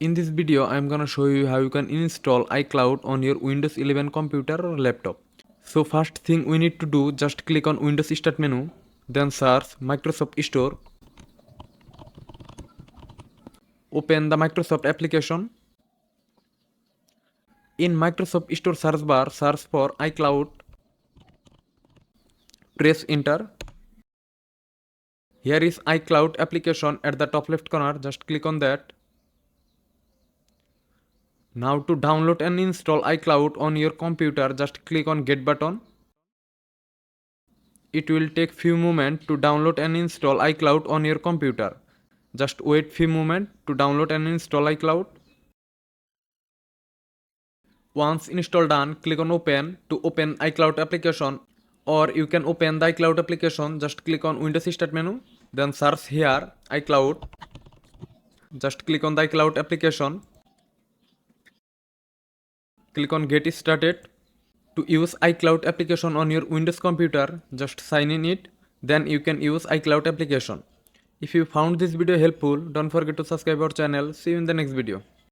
In this video, I am gonna show you how you can install iCloud on your Windows 11 computer or laptop. So first thing we need to do, just click on Windows Start menu, then search Microsoft Store. Open the Microsoft application. In Microsoft Store search bar, search for iCloud. Press enter. Here is iCloud application at the top left corner, just click on that. Now to download and install iCloud on your computer, just click on Get button. It will take few moments to download and install iCloud on your computer. Just wait few moments to download and install iCloud. Once installed done, click on Open to open iCloud application, or you can open the iCloud application, just click on Windows Start menu, then search here iCloud. Just click on the iCloud application. Click on Get Started. To use iCloud application on your Windows computer, just sign in it, then you can use iCloud application. If you found this video helpful, don't forget to subscribe our channel. See you in the next video.